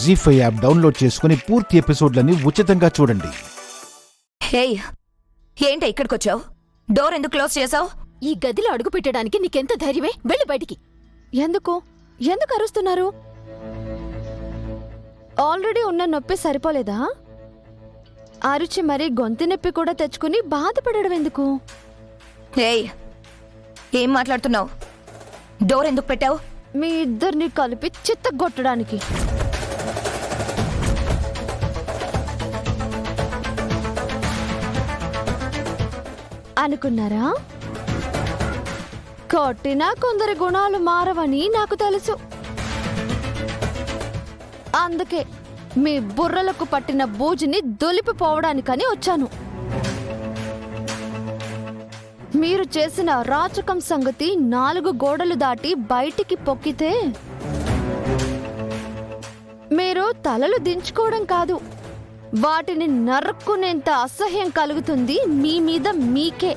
జీ5 app download చేసుకుని పూర్తి ఎపిసోడ్లని ఉచితంగా చూడండి. హేయ్, ఏంటి ఇక్కడికొచ్చావు? డోర్ ఎందుకు క్లోజ్ చేసావు? ఈ గదిలో అడుగు పెట్టడానికి నీకెంత ధైర్యమే? వెళ్ళి బయటికి. ఎందుకు ఎందుకు అరుస్తున్నారు? ఆల్రెడీ ఉన్న నొప్పి సరిపోలేదా? అరుచి మరీ గొంతు నొప్పి కూడా తెచ్చుకుని బాధపడడం ఎందుకు? హేయ్, ఏం మాట్లాడుతున్నావు? డోర్ ఎందుకు పెట్టావు? మీ ఇద్దరిని కలిపి చిత్తగొట్టడానికి. అనుకున్నారా? కొట్టినా కొందరి గుణాలు మారవని నాకు తెలుసు. అందుకే మీ బుర్రలకు పట్టిన బూజుని దొలిపిపోవడానికని వచ్చాను. మీరు చేసిన రాచకం సంగతి 4 గోడలు దాటి బయటికి పొక్కితే మీరు తలలు దించుకోవడం కాదు, వాటిని నరుక్కునేంత అసహ్యం కలుగుతుంది మీ మీద మీకే.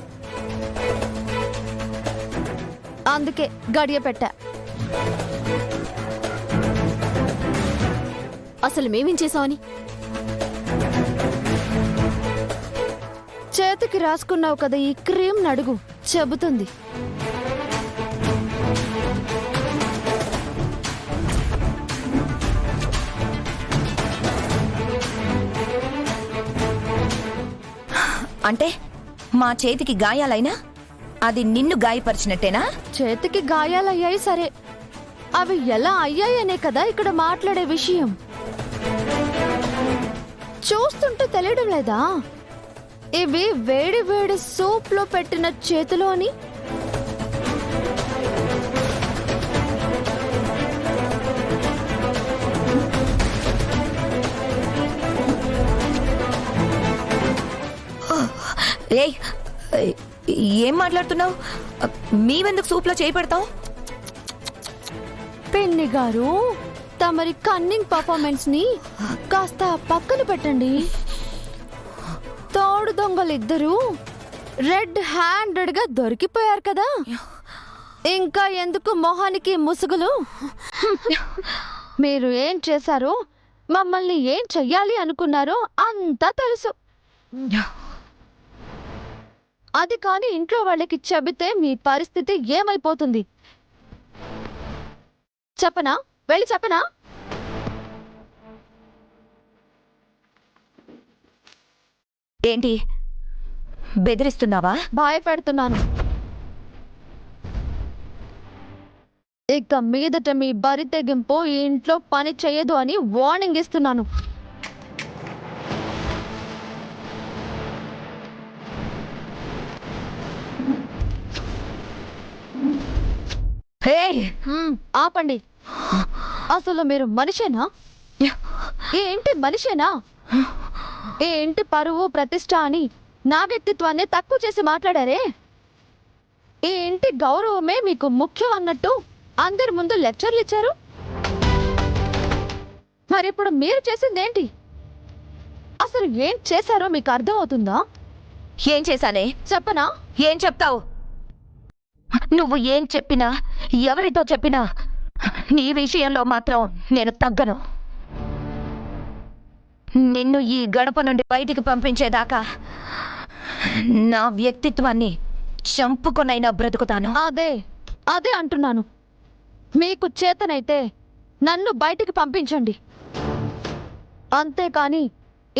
అందుకే గడియ పెట్టా. అసలు మేమేం చేసామని? చేతికి రాసుకున్నావు కదా ఈ క్రీమ్, నడుగు చెబుతుంది. అంటే మా చేతికి గాయాలైనా అది నిన్ను గాయపరిచినట్టేనా? చేతికి గాయాలయ్యాయి సరే, అవి ఎలా అయ్యాయనే కదా ఇక్కడ మాట్లాడే విషయం. చూస్తుంటే తెలియడం లేదా ఇవి వేడి వేడి సూప్ లో పెట్టిన చేతులు అని? ఏయ్, ఏం మాట్లాడుతున్నావు? మేవెందుకు సూప్లో చేయి పెడతావు? పిన్ని గారు, తమరి కన్నింగ్ పర్ఫార్మెన్స్ ని కాస్త పక్కన పెట్టండి. తోడు దొంగలిద్దరూ రెడ్ హ్యాండెడ్ గా దొరికిపోయారు కదా, ఇంకా ఎందుకు మొహానికి ముసుగులు? మీరు ఏం చేశారో, మమ్మల్ని ఏం చెయ్యాలి అనుకున్నారో అంతా తెలుసు. అది కాని ఇంట్లో వాళ్ళకి చెబితే మీ పరిస్థితి ఏమైపోతుంది చెప్పనా? వెళ్ళి చెప్పనా? ఏంటి బెదిరిస్తున్నావా? భయపెడుతున్నాను. ఇక మీదట మీ బరి తెగింపు ఈ ఇంట్లో పని చేయదు అని వార్నింగ్ ఇస్తున్నాను. ఆపండి. అసలు మీరు మనిషేనా? ఈ ఇంటి మనిషేనా? ఈ ఇంటి పరువు ప్రతిష్ట అని నా వ్యక్తిత్వాన్ని తక్కువ చేసి మాట్లాడారే. ఈ ఇంటి గౌరవమే మీకు ముఖ్యం అన్నట్టు అందరి ముందు లెక్చర్లు ఇచ్చారు. మరి ఇప్పుడు మీరు చేసిందేంటి? అసలు ఏం చేశారో మీకు అర్థం అవుతుందా? ఏం చేశానే? చెప్పనా? ఏం చెప్తావు? నువ్వు ఏం చెప్పినా, ఎవరితో చెప్పినా నీ విషయంలో మాత్రం నేను తగ్గను. నిన్ను ఈ గడప నుండి బయటికి పంపించేదాకా నా వ్యక్తిత్వాన్ని చంపుకొనైనా బ్రతుకుతాను. అదే అంటున్నాను. మీకు చేతనైతే నన్ను బయటికి పంపించండి, అంతేకాని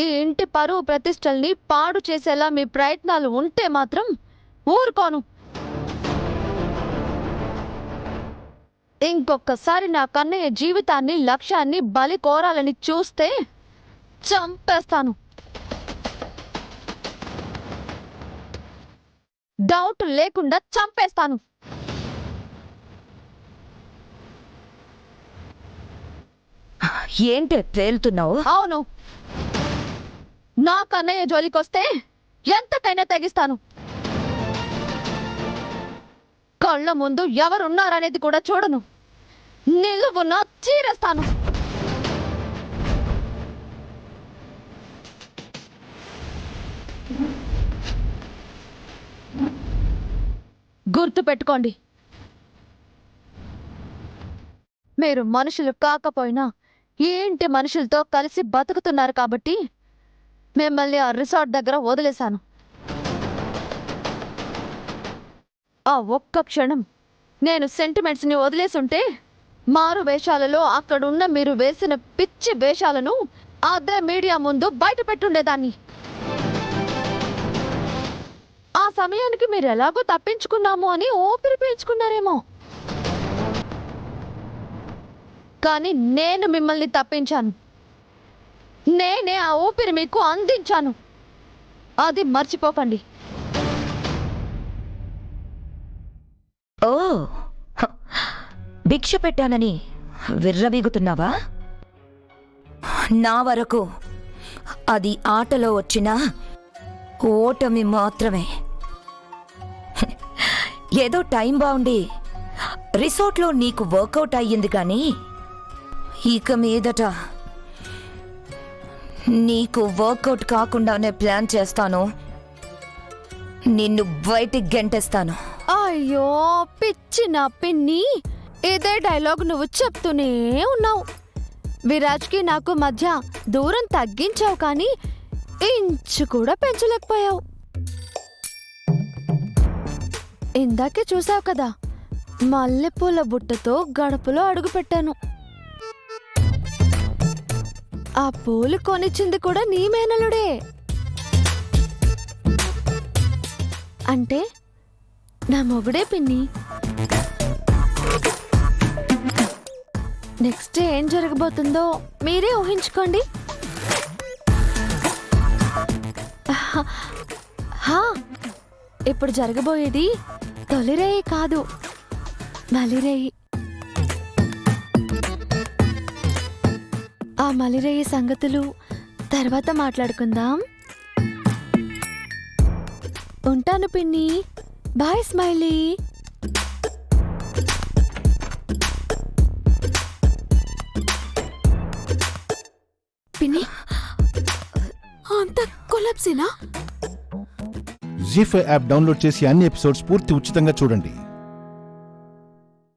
ఈ ఇంటి పరువు ప్రతిష్టల్ని పాడు చేసేలా మీ ప్రయత్నాలు ఉంటే మాత్రం ఊరుకోను. ఇంకొకసారి నా కన్నయ్య జీవితాన్ని, లక్ష్యాన్ని బలి కోరాలని చూస్తే చంపేస్తాను. డౌట్ లేకుండా చంపేస్తాను. ఏంటి తేలుతున్నావు? అవును, నా కన్నయ్య జోలికొస్తే ఎంతకైనా తెగిస్తాను. కళ్ళ ముందు ఎవరున్నారనేది కూడా చూడను, నిలువున చీరేస్తాను. గుర్తు పెట్టుకోండి, మీరు మనుషులు కాకపోయినా ఏంటి మనుషులతో కలిసి బతుకుతున్నారు కాబట్టి మిమ్మల్ని ఆ రిసార్ట్ దగ్గర వదిలేశాను. ఆ ఒక్క క్షణం నేను సెంటిమెంట్స్ని వదిలేసుంటే మారు వేషాలలో అక్కడున్న మీరు వేసిన పిచ్చి వేషాలను అదే మీడియా ముందు బయట పెట్టుండేదాన్ని. ఆ సమయానికి మీరు ఎలాగో తప్పించుకున్నాము అని ఊపిరి పీల్చుకున్నారేమో. కానీ నేను మిమ్మల్ని తప్పించాను. నేనే ఆ ఊపిరి మీకు అందించాను. అది మర్చిపోకండి. ఓ హ, భిక్ష పెట్టానని విర్రవీగుతున్నావా? నా వరకు అది ఆటలో వచ్చిన ఓటమి మాత్రమే. ఏదో టైం బాగుండి రిసార్ట్లో నీకు వర్కౌట్ అయ్యింది కానీ ఇక మీదట నీకు వర్కౌట్ కాకుండానే ప్లాన్ చేస్తాను. నిన్ను బయటికి గెంటేస్తాను. అయ్యో పిచ్చి నా పిన్ని, ఇదే డైలాగ్ నువ్వు చెప్తూనే ఉన్నావు. విరాజ్కి నాకు మధ్య దూరం తగ్గించావు కానీ ఇంచు కూడా పెంచలేకపోయావు. ఇందాకే చూసావు కదా, మల్లెపూల బుట్టతో గడపలో అడుగుపెట్టాను. ఆ పూలు కొనిచ్చింది కూడా నీ మేనలుడే. అంటే నా మొగుడే పిన్ని. నెక్స్ట్ ఏం జరగబోతుందో మీరే ఊహించుకోండి. హా, ఇప్పుడు జరగబోయేది తొలిరేయి కాదు, మలిరేయి. ఆ మలిరేయి సంగతులు తర్వాత మాట్లాడుకుందాం. ఉంటాను పిన్ని. Bye smiley. పిన్ని, అంత కొలాప్సేనా? జీ5 యాప్ డౌన్లోడ్ చేసి అన్ని ఎపిసోడ్స్ పూర్తి ఉచితంగా చూడండి.